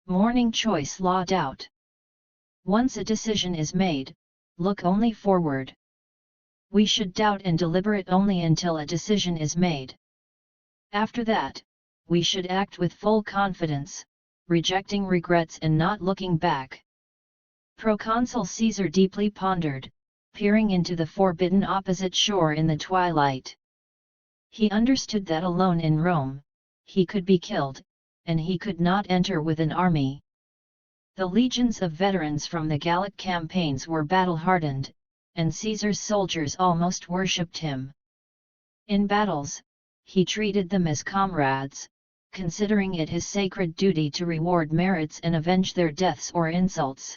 Morning choice law doubt. Once a decision is made, look only forward. We should doubt and deliberate only until a decision is made. After that, we should act with full confidence, rejecting regrets and not looking back. Proconsul Caesar deeply pondered, peering into the forbidden opposite shore in the twilight. He understood that alone in Rome, he could be killed, and he could not enter with an army. The legions of veterans from the Gallic campaigns were battle-hardened, and Caesar's soldiers almost worshipped him. In battles, he treated them as comrades, considering it his sacred duty to reward merits and avenge their deaths or insults.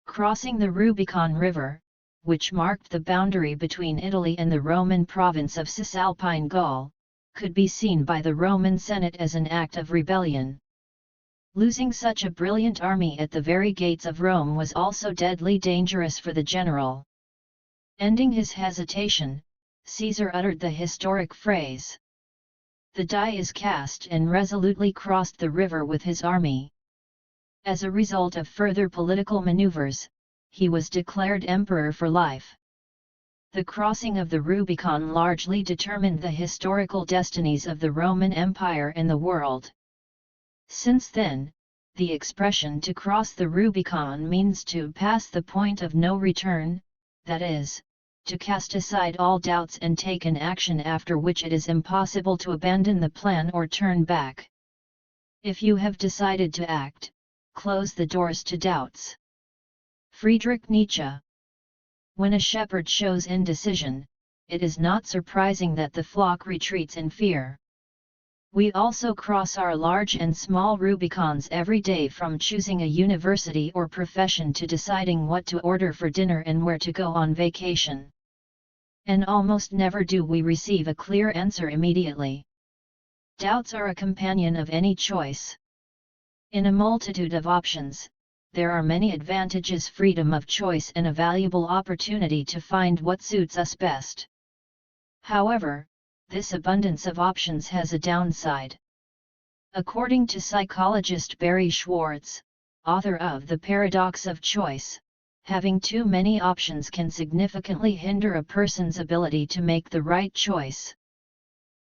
Crossing the Rubicon River, which marked the boundary between Italy and the Roman province of Cisalpine Gaul, could be seen by the Roman Senate as an act of rebellion. Losing such a brilliant army at the very gates of Rome was also deadly dangerous for the general. Ending his hesitation, Caesar uttered the historic phrase, "The die is cast," and resolutely crossed the river with his army. As a result of further political maneuvers, he was declared emperor for life. The crossing of the Rubicon largely determined the historical destinies of the Roman Empire and the world. Since then, the expression "to cross the Rubicon" means to pass the point of no return, that is, to cast aside all doubts and take an action after which it is impossible to abandon the plan or turn back. If you have decided to act, close the doors to doubts. Friedrich Nietzsche. When a shepherd shows indecision, it is not surprising that the flock retreats in fear. We also cross our large and small Rubicons every day, from choosing a university or profession to deciding what to order for dinner and where to go on vacation. And almost never do we receive a clear answer immediately. Doubts are a companion of any choice. In a multitude of options, there are many advantages: freedom of choice and a valuable opportunity to find what suits us best. However, this abundance of options has a downside. According to psychologist Barry Schwartz, author of The Paradox of Choice, having too many options can significantly hinder a person's ability to make the right choice.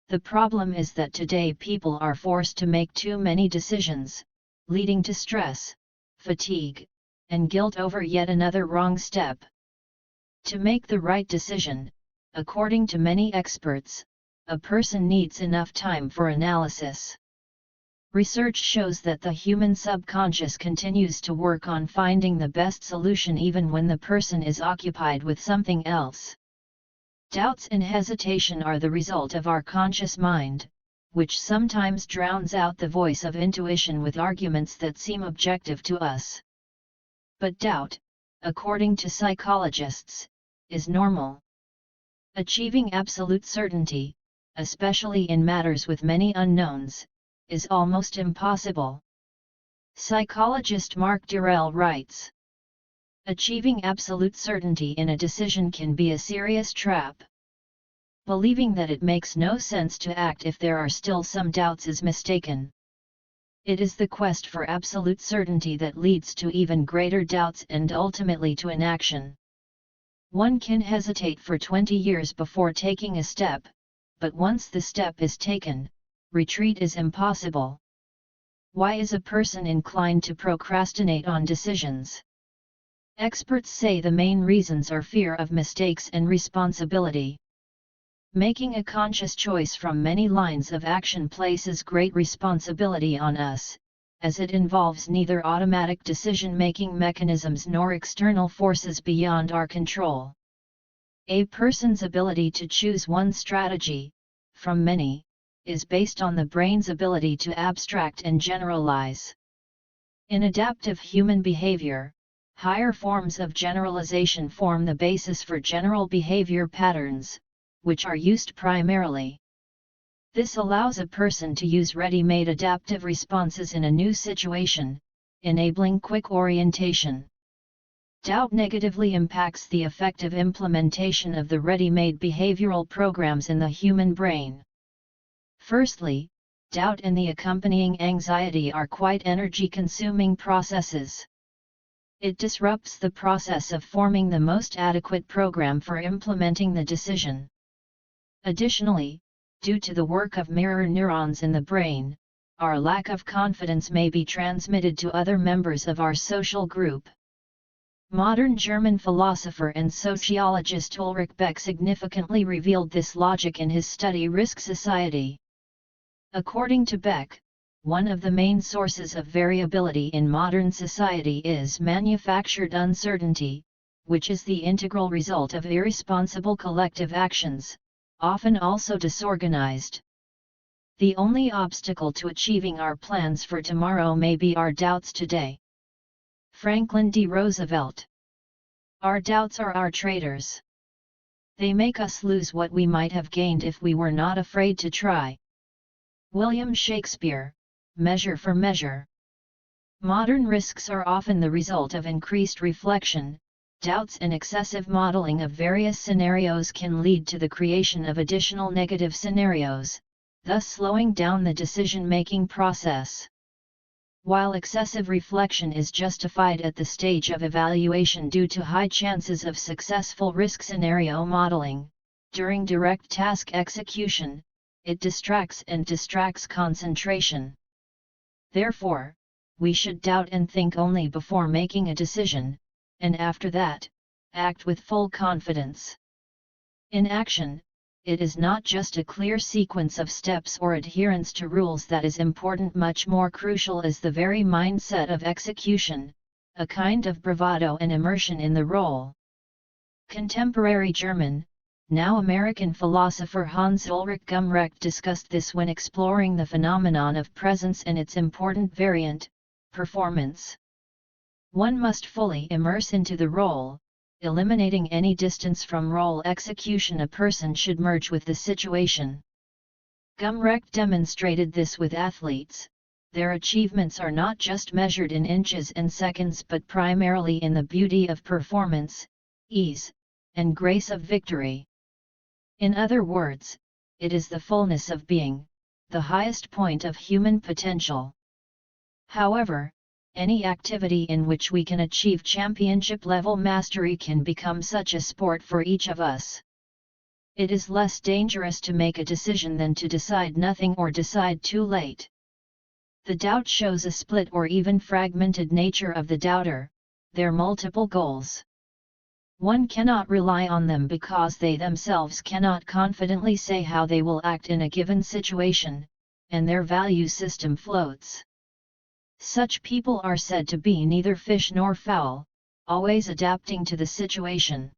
The problem is that today people are forced to make too many decisions, leading to stress, fatigue, and guilt over yet another wrong step. To make the right decision, according to many experts, a person needs enough time for analysis. Research shows that the human subconscious continues to work on finding the best solution even when the person is occupied with something else. Doubts and hesitation are the result of our conscious mind, which sometimes drowns out the voice of intuition with arguments that seem objective to us. But doubt, according to psychologists, is normal. Achieving absolute certainty, especially in matters with many unknowns, is almost impossible. Psychologist Mark Durrell writes, "Achieving absolute certainty in a decision can be a serious trap. Believing that it makes no sense to act if there are still some doubts is mistaken. It is the quest for absolute certainty that leads to even greater doubts and ultimately to inaction. One can hesitate for 20 years before taking a step, but once the step is taken, retreat is impossible." Why is a person inclined to procrastinate on decisions? Experts say the main reasons are fear of mistakes and responsibility. Making a conscious choice from many lines of action places great responsibility on us, as it involves neither automatic decision-making mechanisms nor external forces beyond our control. A person's ability to choose one strategy, from many, is based on the brain's ability to abstract and generalize. In adaptive human behavior, higher forms of generalization form the basis for general behavior patterns, which are used primarily. This allows a person to use ready-made adaptive responses in a new situation, enabling quick orientation. Doubt negatively impacts the effective implementation of the ready-made behavioral programs in the human brain. Firstly, doubt and the accompanying anxiety are quite energy-consuming processes. It disrupts the process of forming the most adequate program for implementing the decision. Additionally, due to the work of mirror neurons in the brain, our lack of confidence may be transmitted to other members of our social group. Modern German philosopher and sociologist Ulrich Beck significantly revealed this logic in his study Risk Society. According to Beck, one of the main sources of variability in modern society is manufactured uncertainty, which is the integral result of irresponsible collective actions, often also disorganized. The only obstacle to achieving our plans for tomorrow may be our doubts today. Franklin D. Roosevelt. Our doubts are our traitors. They make us lose what we might have gained if we were not afraid to try. William Shakespeare, Measure for Measure. Modern risks are often the result of increased reflection. Doubts and excessive modeling of various scenarios can lead to the creation of additional negative scenarios, thus slowing down the decision-making process. While excessive reflection is justified at the stage of evaluation due to high chances of successful risk scenario modeling, during direct task execution, it distracts concentration. Therefore, we should doubt and think only before making a decision, and after that, act with full confidence. In action, it is not just a clear sequence of steps or adherence to rules that is important. Much more crucial is the very mindset of execution, a kind of bravado and immersion in the role. Contemporary German, now American philosopher Hans Ulrich Gumrecht discussed this when exploring the phenomenon of presence and its important variant, performance. One must fully immerse into the role, eliminating any distance from role execution. A person should merge with the situation. Gumrecht demonstrated this with athletes. Their achievements are not just measured in inches and seconds but primarily in the beauty of performance, ease, and grace of victory. In other words, it is the fullness of being, the highest point of human potential. However, any activity in which we can achieve championship-level mastery can become such a sport for each of us. It is less dangerous to make a decision than to decide nothing or decide too late. The doubt shows a split or even fragmented nature of the doubter, their multiple goals. One cannot rely on them because they themselves cannot confidently say how they will act in a given situation, and their value system floats. Such people are said to be neither fish nor fowl, always adapting to the situation.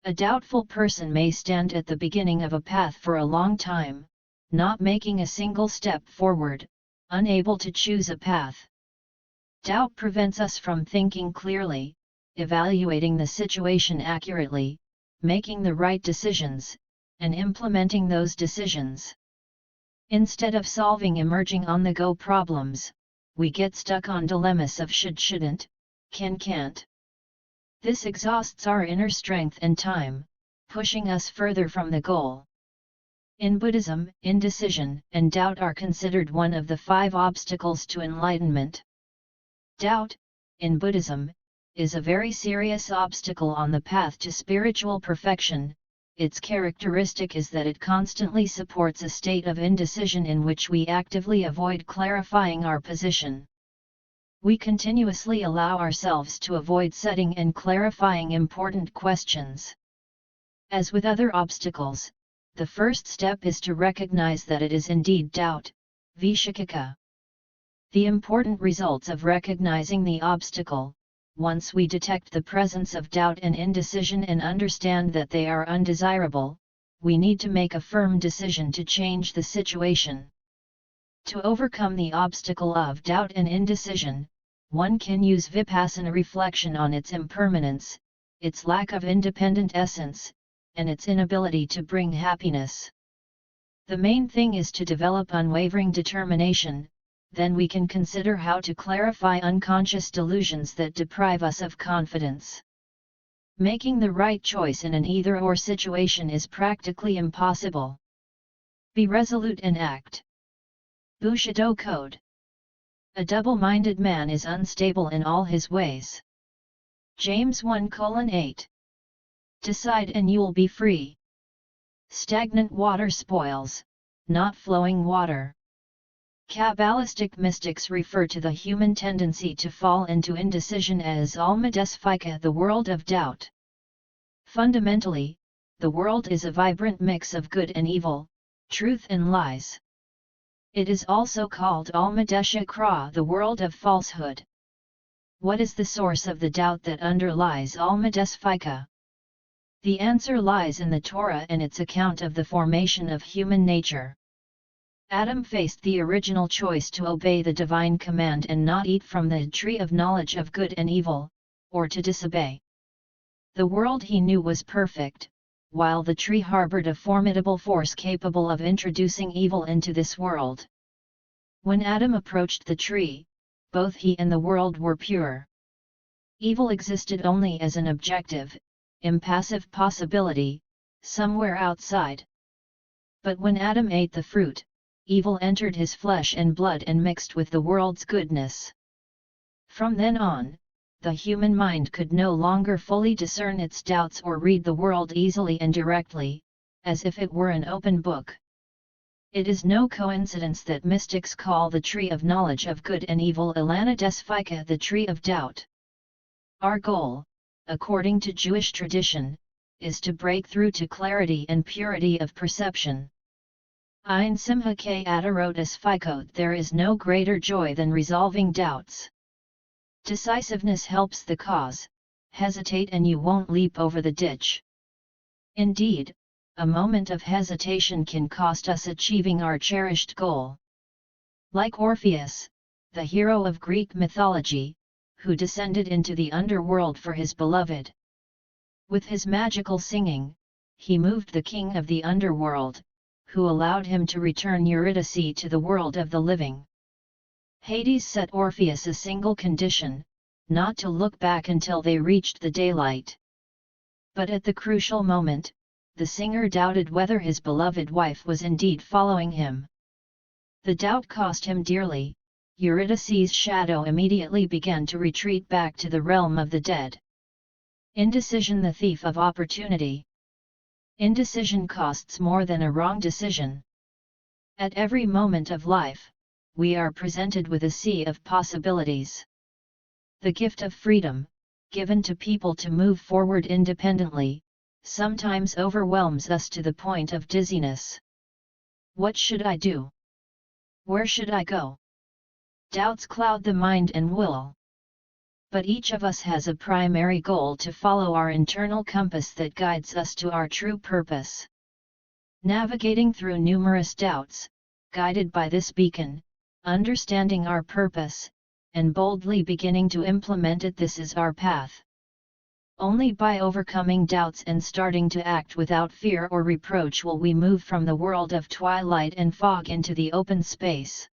A doubtful person may stand at the beginning of a path for a long time, not making a single step forward, unable to choose a path. Doubt prevents us from thinking clearly, evaluating the situation accurately, making the right decisions, and implementing those decisions. Instead of solving emerging on-the-go problems, we get stuck on dilemmas of should, shouldn't, can, can't. This exhausts our inner strength and time, pushing us further from the goal. In Buddhism, indecision and doubt are considered one of the 5 obstacles to enlightenment. Doubt, in Buddhism, is a very serious obstacle on the path to spiritual perfection. Its characteristic is that it constantly supports a state of indecision in which we actively avoid clarifying our position. We continuously allow ourselves to avoid setting and clarifying important questions. As with other obstacles, the first step is to recognize that it is indeed doubt, vishikika. The important results of recognizing the obstacle. Once we detect the presence of doubt and indecision and understand that they are undesirable, we need to make a firm decision to change the situation. To overcome the obstacle of doubt and indecision, one can use vipassana reflection on its impermanence, its lack of independent essence, and its inability to bring happiness. The main thing is to develop unwavering determination. Then we can consider how to clarify unconscious delusions that deprive us of confidence. Making the right choice in an either-or situation is practically impossible. Be resolute and act. Bushido Code. A double-minded man is unstable in all his ways. James 1:8. Decide and you'll be free. Stagnant water spoils, not flowing water. Kabbalistic mystics refer to the human tendency to fall into indecision as Alma-Desphika, the world of doubt. Fundamentally, the world is a vibrant mix of good and evil, truth and lies. It is also called Alma-Deshakra, the world of falsehood. What is the source of the doubt that underlies Alma-Desphika? The answer lies in the Torah and its account of the formation of human nature. Adam faced the original choice to obey the divine command and not eat from the tree of knowledge of good and evil, or to disobey. The world he knew was perfect, while the tree harbored a formidable force capable of introducing evil into this world. When Adam approached the tree, both he and the world were pure. Evil existed only as an objective, impassive possibility, somewhere outside. But when Adam ate the fruit, evil entered his flesh and blood and mixed with the world's goodness. From then on, the human mind could no longer fully discern its doubts or read the world easily and directly, as if it were an open book. It is no coincidence that mystics call the tree of knowledge of good and evil Ilana Desphika, the tree of doubt. Our goal, according to Jewish tradition, is to break through to clarity and purity of perception. Ein simha ke adarot esfikot, there is no greater joy than resolving doubts. Decisiveness helps the cause, hesitate and you won't leap over the ditch. Indeed, a moment of hesitation can cost us achieving our cherished goal. Like Orpheus, the hero of Greek mythology, who descended into the underworld for his beloved. With his magical singing, he moved the king of the underworld, who allowed him to return Eurydice to the world of the living. Hades set Orpheus a single condition, not to look back until they reached the daylight. But at the crucial moment, the singer doubted whether his beloved wife was indeed following him. The doubt cost him dearly. Eurydice's shadow immediately began to retreat back to the realm of the dead. Indecision, the thief of opportunity. Indecision costs more than a wrong decision. At every moment of life, we are presented with a sea of possibilities. The gift of freedom, given to people to move forward independently, sometimes overwhelms us to the point of dizziness. What should I do? Where should I go? Doubts cloud the mind and will. But each of us has a primary goal to follow our internal compass that guides us to our true purpose. Navigating through numerous doubts, guided by this beacon, understanding our purpose, and boldly beginning to implement it, this is our path. Only by overcoming doubts and starting to act without fear or reproach will we move from the world of twilight and fog into the open space.